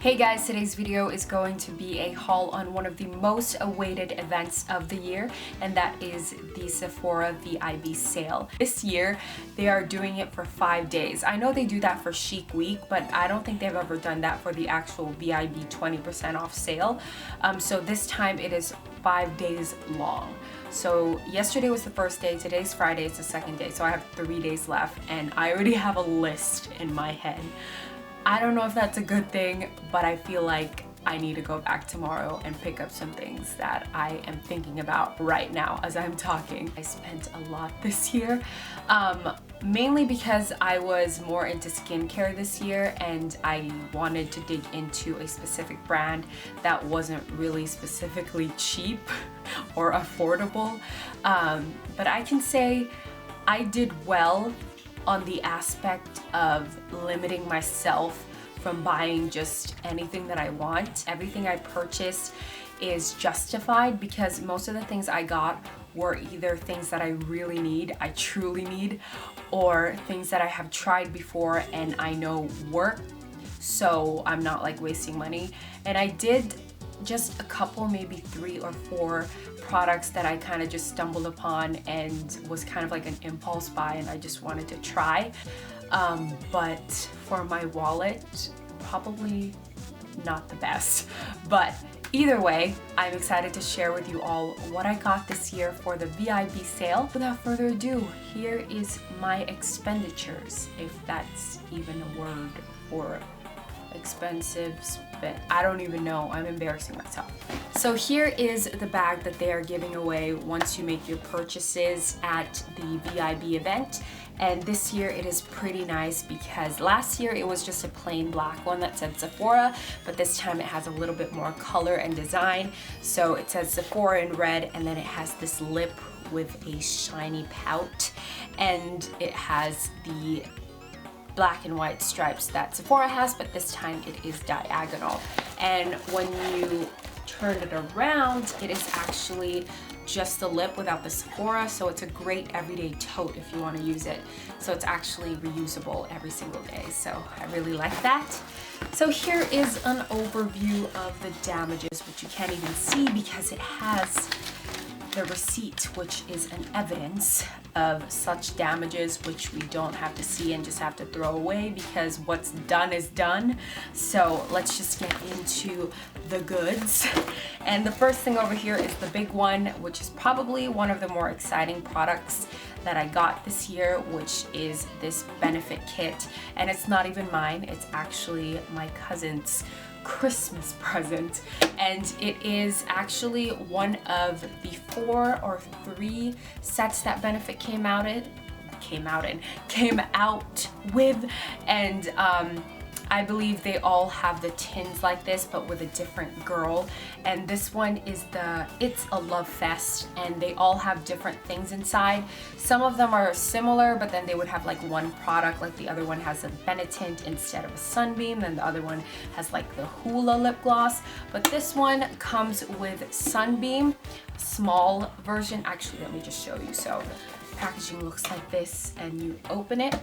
Hey guys, today's video is going to be a haul on one of the most awaited events of the year, and that is the Sephora VIB sale. This year, they are doing it for 5 days. I know they do that for Chic Week, but I don't think they've ever done that for the actual VIB 20% off sale. So this time it is 5 days long. So yesterday was the first day, today's Friday, it's the second day, so I have 3 days left, and I already have a list in my head. I don't know if that's a good thing, but I feel like I need to go back tomorrow and pick up some things that I am thinking about right now as I'm talking. I spent a lot this year, mainly because I was more into skincare this year and I wanted to dig into a specific brand that wasn't really specifically cheap or affordable. But I can say I did well on the aspect of limiting myself from buying just anything that I want. Everything I purchased is justified because most of the things I got were either things that I really need, I truly need, or things that I have tried before and I know work, so I'm not like wasting money. And I did just a couple, maybe 3 or 4 products that I kind of just stumbled upon and was kind of like an impulse buy and I just wanted to try. But for my wallet, probably not the best. But either way, I'm excited to share with you all what I got this year for the VIB sale. Without further ado, here is my expenditures, if that's even a word, or expensive spend. I don't even know, I'm embarrassing myself. So here is the bag that they are giving away once you make your purchases at the VIB event. And this year it is pretty nice because last year it was just a plain black one that said Sephora, but this time it has a little bit more color and design. So it says Sephora in red, and then it has this lip with a shiny pout, and it has the black and white stripes that Sephora has, but this time it is diagonal. And when you turn it around, it is actually just the lip without the Sephora, so it's a great everyday tote if you want to use it. So it's actually reusable every single day, so I really like that. So here is an overview of the damages, which you can't even see because it has the receipt, which is an evidence of such damages, which we don't have to see and just have to throw away because what's done is done. So let's just get into the goods. And the first thing over here is the big one, which is probably one of the more exciting products that I got this year, which is this benefit kit. And it's not even mine, it's actually my cousin's Christmas present, and it is actually one of the 4 or 3 sets that Benefit came out with, and I believe they all have the tins like this but with a different girl, and this one is It's a Love Fest, and they all have different things inside. Some of them are similar, but then they would have like one product, like the other one has a Benetint instead of a Sunbeam, and the other one has like the Hoola lip gloss, but this one comes with Sunbeam, small version. Actually, let me just show you. So packaging looks like this, and you open it,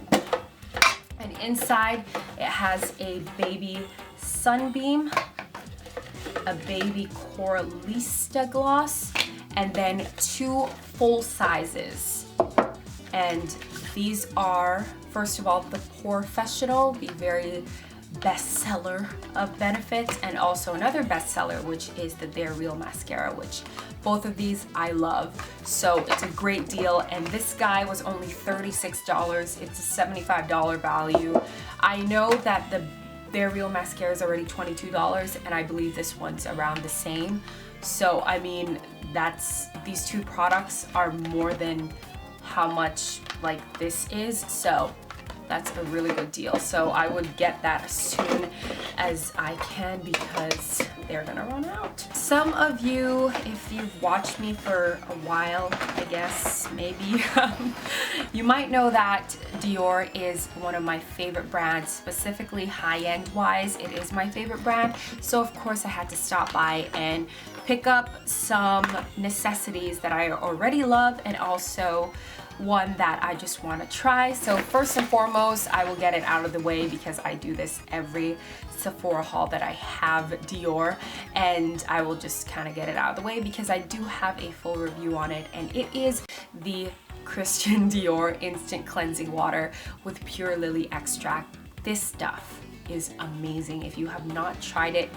and inside it has a baby Sunbeam, a baby Coralista gloss, and then 2 full sizes. And these are, first of all, the Professional, the very bestseller of Benefit, and also another bestseller, which is the They're Real mascara, which both of these I love. So it's a great deal, and this guy was only $36. It's a $75 value. I know that the They're Real mascara is already $22, and I believe this one's around the same. So I mean, these 2 products are more than how much like this is, so that's a really good deal. So I would get that as soon as I can because they're gonna run out. Some of you, if you've watched me for a while, I guess, maybe, you might know that Dior is one of my favorite brands, specifically high-end wise. It is my favorite brand. So of course I had to stop by and pick up some necessities that I already love, and also one that I just want to try. So first and foremost, I will get it out of the way because I do this every Sephora haul that I have Dior, and I will just kind of get it out of the way because I do have a full review on it, and it is the Christian Dior Instant Cleansing Water with Pure Lily Extract. This stuff is amazing. If you have not tried it,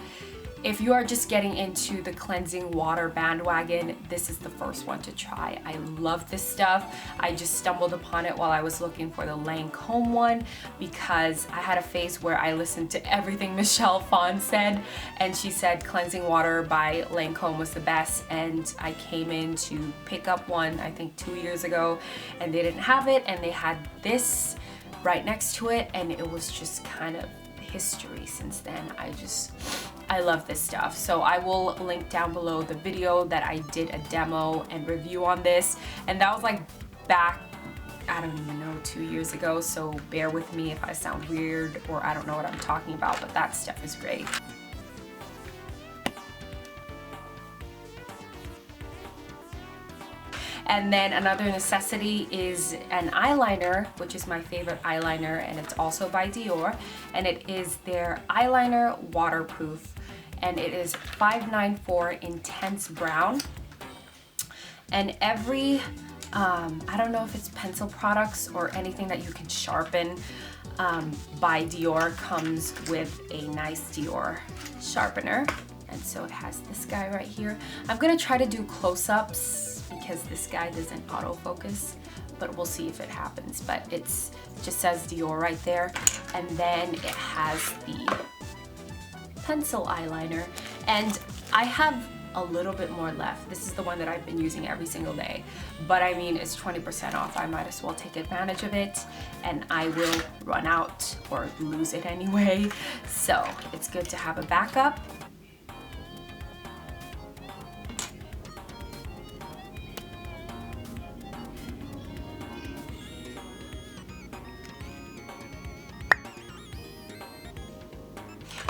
if you are just getting into the cleansing water bandwagon, this is the first one to try. I love this stuff. I just stumbled upon it while I was looking for the Lancome one because I had a phase where I listened to everything Michelle Phan said, and she said cleansing water by Lancome was the best, and I came in to pick up one I think 2 years ago, and they didn't have it, and they had this right next to it, and it was just kind of history since then. I love this stuff. So I will link down below the video that I did a demo and review on this, and that was like back, I don't even know, 2 years ago, so bear with me if I sound weird or I don't know what I'm talking about, but that stuff is great. And then another necessity is an eyeliner, which is my favorite eyeliner, and it's also by Dior, and it is their eyeliner waterproof, and it is 594 Intense Brown. And every, I don't know if it's pencil products or anything that you can sharpen by Dior comes with a nice Dior sharpener. And so it has this guy right here. I'm gonna try to do close-ups because this guy doesn't autofocus, but we'll see if it happens. But it just says Dior right there. And then it has the pencil eyeliner. And I have a little bit more left. This is the one that I've been using every single day. But I mean, it's 20% off. I might as well take advantage of it, and I will run out or lose it anyway. So it's good to have a backup.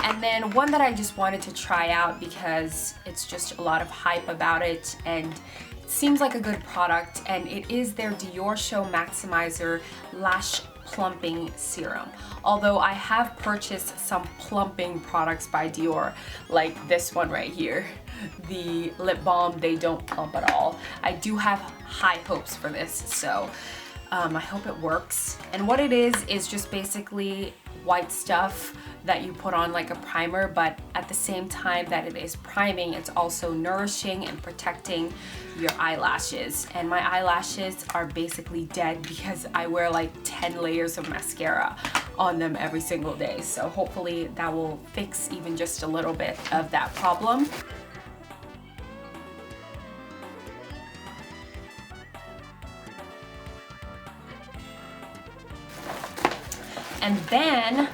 And then one that I just wanted to try out because it's just a lot of hype about it and it seems like a good product, and it is their Dior Show Maximizer Lash Plumping Serum. Although I have purchased some plumping products by Dior, like this one right here, the lip balm, they don't plump at all. I do have high hopes for this, so I hope it works. And what it is just basically white stuff that you put on like a primer, but at the same time that it is priming, it's also nourishing and protecting your eyelashes. And my eyelashes are basically dead because I wear like 10 layers of mascara on them every single day. So hopefully that will fix even just a little bit of that problem. And then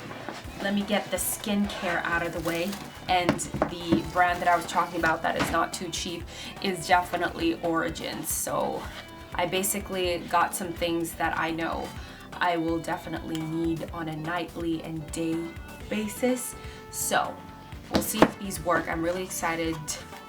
let me get the skincare out of the way. And the brand that I was talking about that is not too cheap is definitely Origins. So I basically got some things that I know I will definitely need on a nightly and day basis. So we'll see if these work. I'm really excited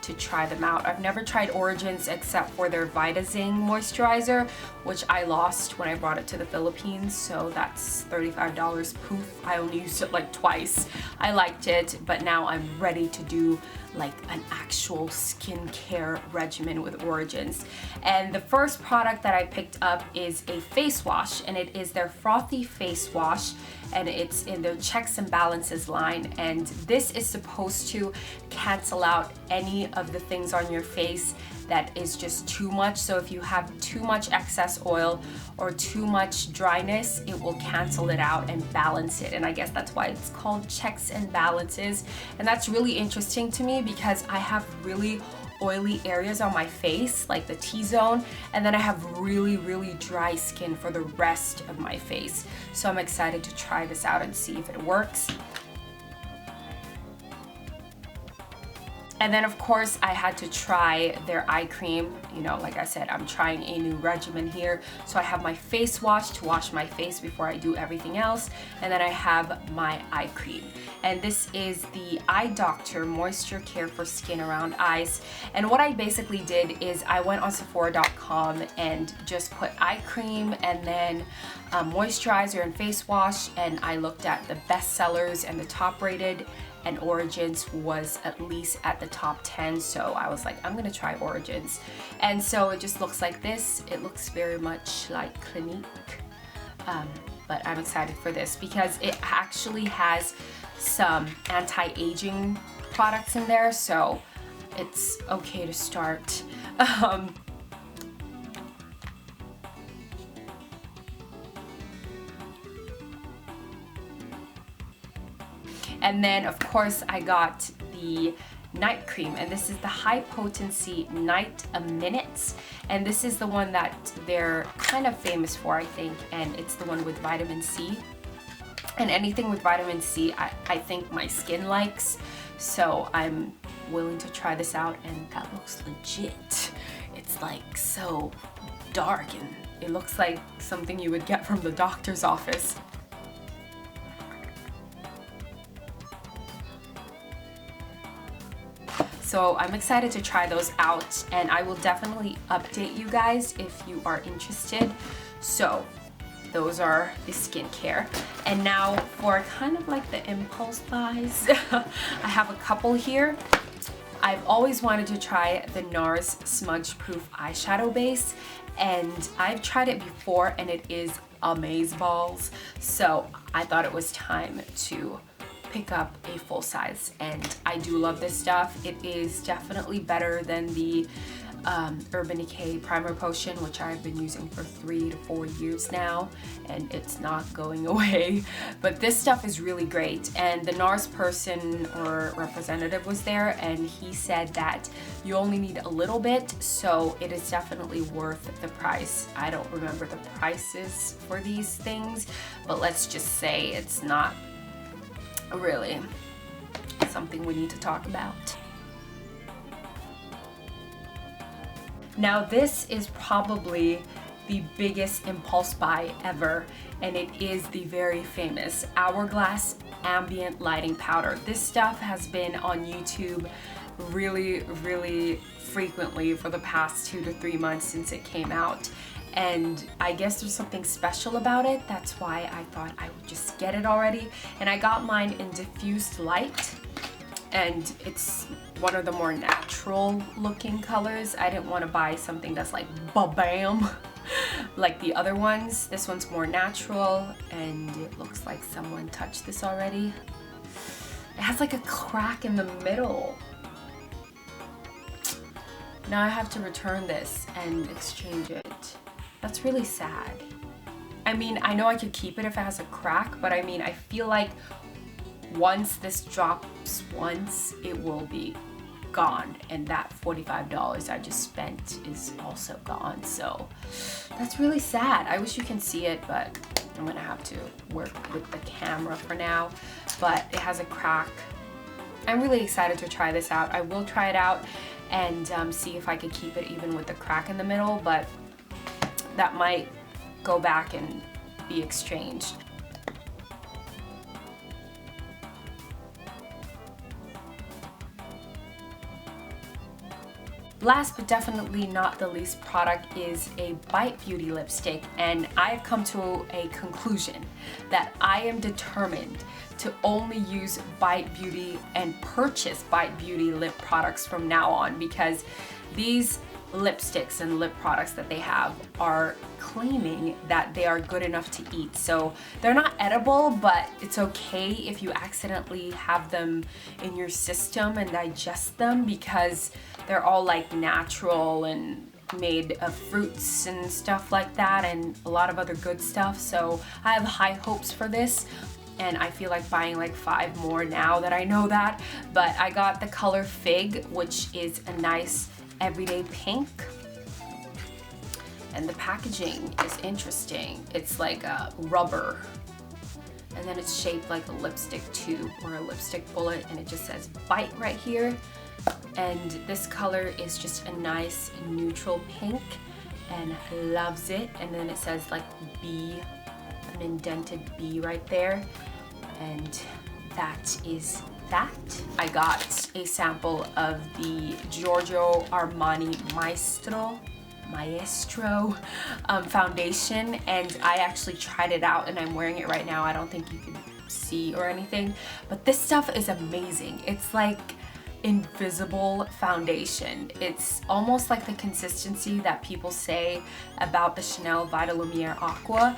to try them out. I've never tried Origins except for their Vitazing moisturizer, which I lost when I brought it to the Philippines, so that's $35 poof. I only used it like twice. I liked it, but now I'm ready to do like an actual skincare regimen with Origins. And the first product that I picked up is a face wash, and it is their Frothy Face Wash, and it's in their Checks and Balances line, and this is supposed to cancel out any of the things on your face that is just too much. So if you have too much excess oil or too much dryness, it will cancel it out and balance it. And I guess that's why it's called Checks and Balances. And that's really interesting to me because I have really oily areas on my face, like the T-zone, and then I have really, really dry skin for the rest of my face. So I'm excited to try this out and see if it works. And then of course I had to try their eye cream. You know, like I said, I'm trying a new regimen here. So I have my face wash to wash my face before I do everything else. And then I have my eye cream. And this is the Eye Doctor Moisture Care for Skin Around Eyes. And what I basically did is I went on Sephora.com and just put eye cream and then moisturizer and face wash. And I looked at the best sellers and the top rated, and Origins was at least at the top 10, so I was like, I'm gonna try Origins. And so it just looks like this. It looks very much like Clinique, but I'm excited for this because it actually has some anti-aging products in there, so it's okay to start. And then of course I got the night cream, and this is the high potency night minutes, and this is the one that they're kind of famous for, I think, and it's the one with vitamin C. And anything with vitamin C I think my skin likes, so I'm willing to try this out. And that looks legit. It's like so dark and it looks like something you would get from the doctor's office. So I'm excited to try those out, and I will definitely update you guys if you are interested. So those are the skincare. And now for kind of like the impulse buys, I have a couple here. I've always wanted to try the NARS Smudge Proof Eyeshadow Base, and I've tried it before and it is amazeballs. So I thought it was time to pick up a full size, and I do love this stuff. It is definitely better than the Urban Decay Primer Potion, which I've been using for 3 to 4 years now, and it's not going away. But this stuff is really great, and the NARS person or representative was there, and he said that you only need a little bit, so it is definitely worth the price. I don't remember the prices for these things, but let's just say it's not really something we need to talk about. Now this is probably the biggest impulse buy ever, and it is the very famous Hourglass Ambient Lighting Powder. This stuff has been on YouTube really frequently for the past 2 to 3 months since it came out. And I guess there's something special about it. That's why I thought I would just get it already. And I got mine in diffused light, and it's one of the more natural looking colors. I didn't want to buy something that's like ba-bam like the other ones. This one's more natural, and it looks like someone touched this already. It has like a crack in the middle. Now I have to return this and exchange it. That's really sad. I mean, I know I could keep it if it has a crack, but I mean, I feel like once this drops once, it will be gone, and that $45 I just spent is also gone. So that's really sad. I wish you can see it, but I'm gonna have to work with the camera for now. But it has a crack. I'm really excited to try this out. I will try it out and see if I could keep it even with the crack in the middle, but that might go back and be exchanged. Last but definitely not the least product is a Bite Beauty lipstick, and I've come to a conclusion that I am determined to only use Bite Beauty and purchase Bite Beauty lip products from now on, because these lipsticks and lip products that they have are claiming that they are good enough to eat. So they're not edible, but it's okay if you accidentally have them in your system and digest them, because they're all like natural and made of fruits and stuff like that, and a lot of other good stuff. So I have high hopes for this, and I feel like buying like 5 more now that I know that. But I got the color Fig, which is a nice everyday pink, and the packaging is interesting. It's like a rubber, and then it's shaped like a lipstick tube or a lipstick bullet, and it just says bite right here. And this color is just a nice neutral pink, and loves it. And then it says like B, an indented B right there, and that is that. I got a sample of the Giorgio Armani Maestro foundation, and I actually tried it out and I'm wearing it right now. I don't think you can see or anything, but this stuff is amazing. It's like invisible foundation. It's almost like the consistency that people say about the Chanel Vita Lumiere Aqua,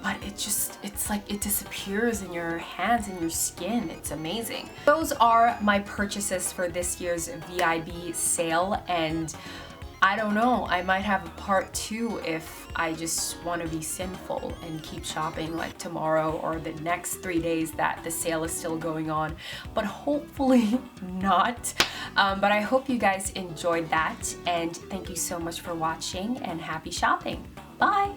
but it's like it disappears in your hands and your skin. It's amazing. Those are my purchases for this year's V.I.B sale, and I don't know, I might have a part 2 if I just want to be sinful and keep shopping like tomorrow or the next 3 days that the sale is still going on, but hopefully not. But I hope you guys enjoyed that, and thank you so much for watching, and happy shopping. Bye!